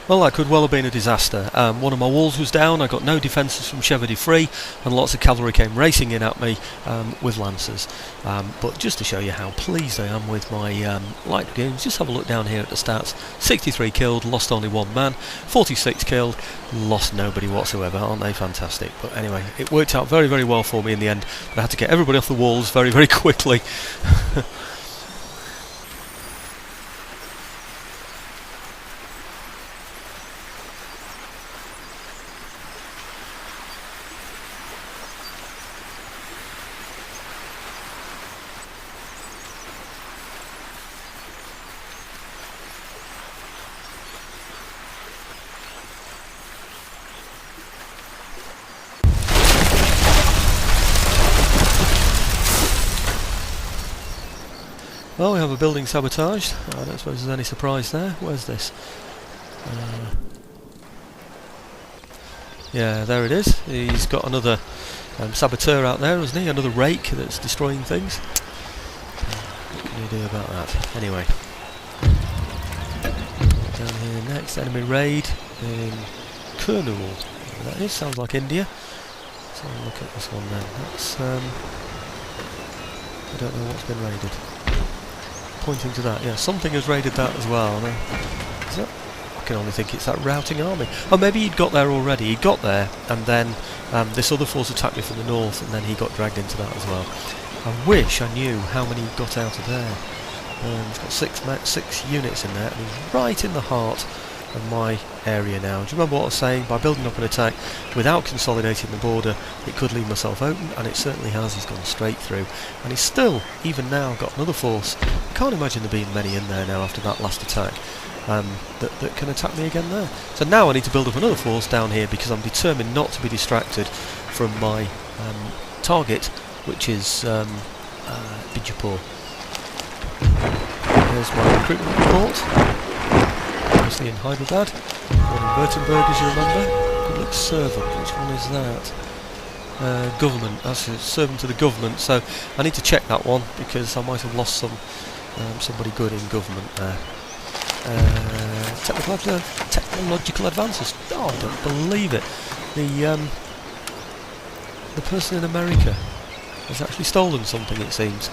Well, that could well have been a disaster. One of my walls was down, I got no defences from Chevaudy free, and lots of cavalry came racing in at me with lancers. But just to show you how pleased I am with my light dragoons, just have a look down here at the stats. 63 killed, lost only one man. 46 killed, lost nobody whatsoever. Aren't they fantastic? But anyway, it worked out very, very well for me in the end. But I had to get everybody off the walls very, very quickly. Well, we have a building sabotaged. I don't suppose there's any surprise there. Where's this? Yeah, there it is. He's got another saboteur out there, hasn't he? Another rake that's destroying things. What can you do about that? Anyway. Down here next, enemy raid in Kurnool. That is, sounds like India. Let's have a look at this one then. That's, I don't know what's been raided. Pointing to that, yeah, something has raided that as well. Is that? I can only think it's that routing army. Oh, maybe he'd got there already. He got there, and then this other force attacked me from the north, and then he got dragged into that as well. I wish I knew how many he got out of there. He's got six units in there, and he's right in the heart of my area now. Do you remember what I was saying? By building up an attack without consolidating the border, it could leave myself open, and it certainly has. He's gone straight through, and he's still, even now, got another force. I can't imagine there being many in there now after that last attack that can attack me again there. So now I need to build up another force down here because I'm determined not to be distracted from my target, which is Bijapur. Here's my recruitment report. Obviously in Hyderabad, one in Württemberg, as you remember. Public servant, which one is that? Government, that's a servant to the government, so I need to check that one because I might have lost somebody good in government there. Technological advances. Oh, I don't believe it. The person in America has actually stolen something, it seems.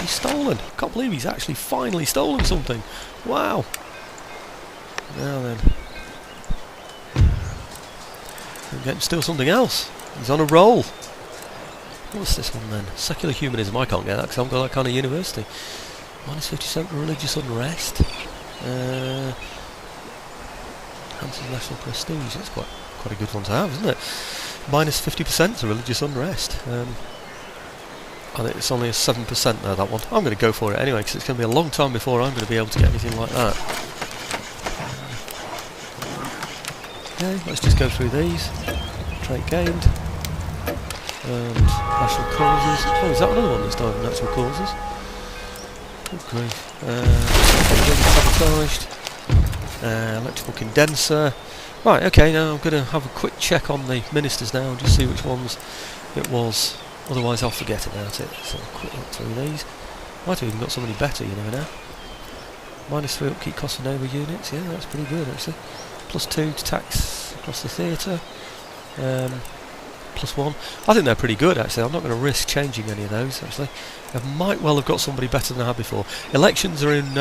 Stolen. Can't believe he's actually finally stolen something. Wow. Now then. I'm getting to steal something else. He's on a roll. What's this one then? Secular humanism. I can't get that because I haven't got that kind of university. Minus 50% religious unrest. Enhances national prestige. That's quite a good one to have, isn't it? Minus 50% to religious unrest. And it's only a 7% there, that one. I'm going to go for it anyway, because it's going to be a long time before I'm going to be able to get anything like that. Okay, let's just go through these. Trait gained. And national causes. Oh, is that another one that's died of natural causes? Good grief. Sabotaged. Electrical condenser. Right, okay, now I'm going to have a quick check on the ministers now and just see which ones it was. Otherwise I'll forget about it. So quick look through these. Might have even got somebody better, you never know. -3 upkeep cost for naval units, yeah, that's pretty good actually. +2 to tax across the theatre. +1. I think they're pretty good actually. I'm not going to risk changing any of those actually. I might well have got somebody better than I had before. Elections are in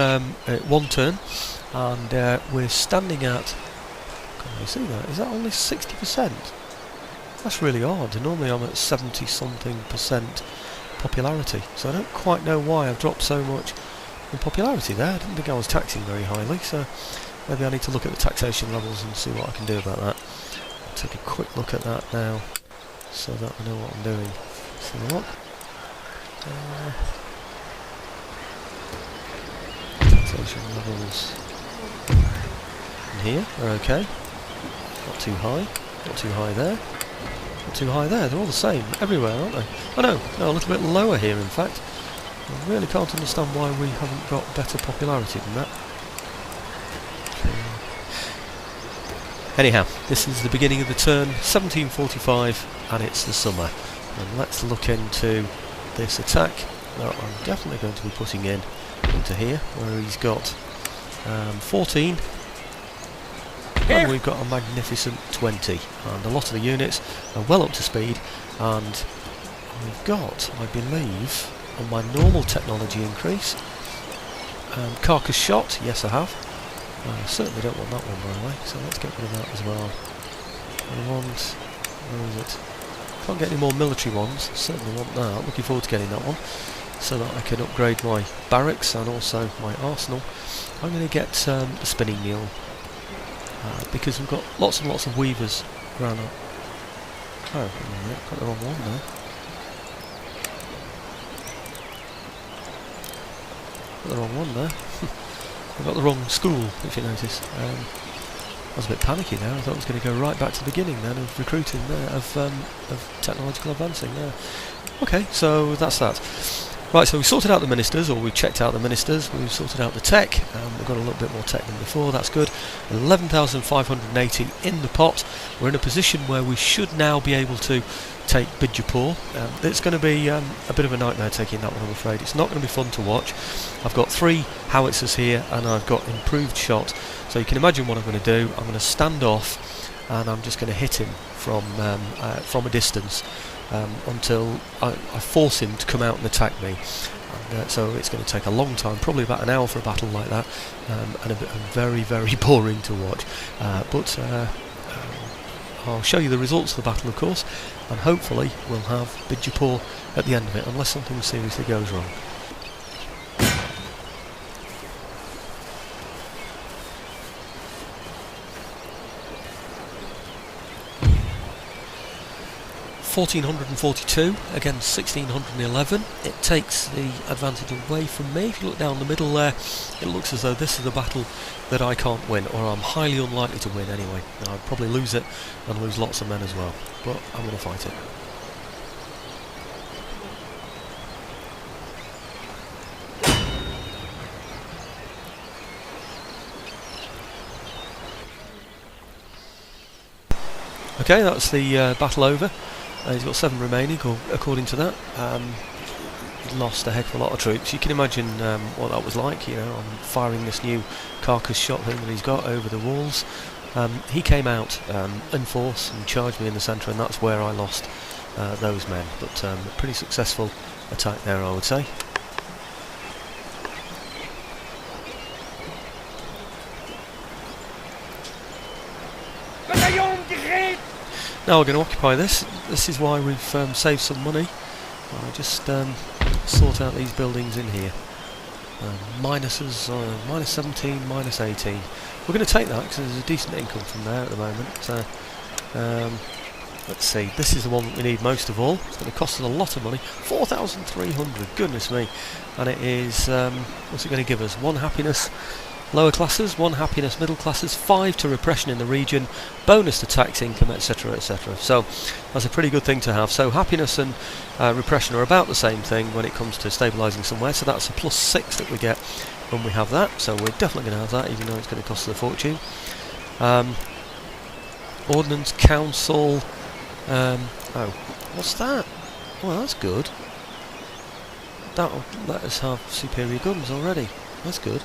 one turn, and we're standing at... Can you see that? Is that only 60%? That's really odd. Normally I'm at 70-something% popularity, so I don't quite know why I've dropped so much in popularity there. I didn't think I was taxing very highly, so maybe I need to look at the taxation levels and see what I can do about that. I'll take a quick look at that now, so that I know what I'm doing. Let's have a look. Taxation levels in here are okay. Not too high. Not too high there. Not too high there, they're all the same everywhere, aren't they? Oh no, a little bit lower here in fact. I really can't understand why we haven't got better popularity than that. Anyhow, this is the beginning of the turn, 1745, and it's the summer. And let's look into this attack that I'm definitely going to be putting in into here, where he's got 14, and we've got a magnificent 20, and a lot of the units are well up to speed, and we've got, I believe, on my normal technology increase, carcass shot, yes I have. I certainly don't want that one, by the way, so let's get rid of that as well. I want, where is it? Can't get any more military ones, certainly want that. Looking forward to getting that one, so that I can upgrade my barracks and also my arsenal. I'm going to get the spinning mule, because we've got lots and lots of weavers around up. Oh, wait a minute, got the wrong one there. Got the wrong one there. I've got the wrong school, if you notice. I was a bit panicky there. I thought I was going to go right back to the beginning then of recruiting there, of technological advancing there. Okay, so that's that. Right, so we sorted out the ministers, or we checked out the ministers, we've sorted out the tech, we've got a little bit more tech than before, that's good. 11,580 in the pot. We're in a position where we should now be able to take Bijapur. It's going to be a bit of a nightmare taking that one, I'm afraid. It's not going to be fun to watch. I've got 3 howitzers here, and I've got improved shot, so you can imagine what I'm going to do. I'm going to stand off, and I'm just going to hit him from a distance. Until I force him to come out and attack me. And, so it's going to take a long time, probably about an hour for a battle like that, and very, very boring to watch. But I'll show you the results of the battle, of course, and hopefully we'll have Bijapur at the end of it, unless something seriously goes wrong. 1442 against 1611. It takes the advantage away from me. If you look down the middle there, it looks as though this is a battle that I can't win, or I'm highly unlikely to win anyway. I'd probably lose it and lose lots of men as well, but I'm going to fight it. Okay, that's the battle over. He's got 7 remaining, according to that. He lost a heck of a lot of troops. You can imagine what that was like, you know, on firing this new carcass shot thing that he's got over the walls. He came out in force and charged me in the centre, and that's where I lost those men. But a pretty successful attack there, I would say. Now we're going to occupy this. This is why we've saved some money. I'll just sort out these buildings in here. Minuses, minus 17, minus 18. We're going to take that because there's a decent income from there at the moment. Let's see, this is the one that we need most of all. It's going to cost us a lot of money. 4,300, goodness me. And it is, what's it going to give us? 1 happiness. Lower classes, 1 happiness, middle classes, 5 to repression in the region, bonus to tax income, etc, etc. So that's a pretty good thing to have. So happiness and repression are about the same thing when it comes to stabilising somewhere, so that's a +6 that we get when we have that. So we're definitely going to have that, even though it's going to cost us a fortune. Ordnance Council, oh, what's that? Well, that's good. That'll let us have superior guns already, that's good.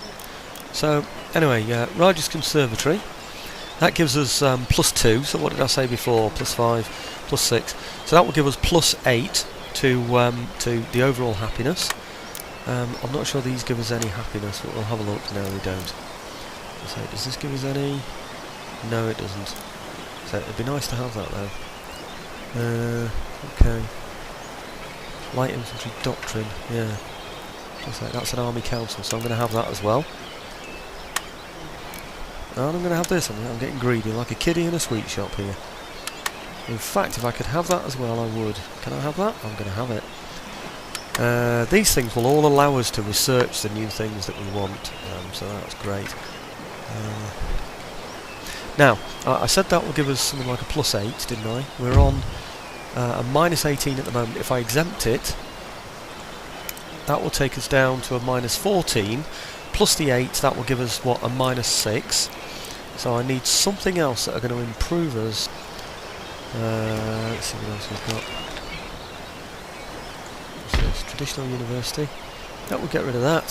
So, anyway, Raja's Conservatory, that gives us +2, so what did I say before, +5, +6, so that will give us +8 to the overall happiness. I'm not sure these give us any happiness, but we'll have a look. No, they don't. So, does this give us any? No, it doesn't. So, it'd be nice to have that though. Okay. Light Infantry Doctrine, yeah. Looks like that's an Army Council, so I'm going to have that as well. And I'm going to have this. I'm getting greedy, like a kiddie in a sweet shop here. In fact, if I could have that as well, I would. Can I have that? I'm going to have it. These things will all allow us to research the new things that we want, so that's great. Now, I said that will give us something like a +8, didn't I? We're on a -18 at the moment. If I exempt it, that will take us down to a -14. Plus the 8, that will give us, what, a -6. So I need something else that are going to improve us. Let's see what else we've got. So it's Traditional University. That will get rid of that.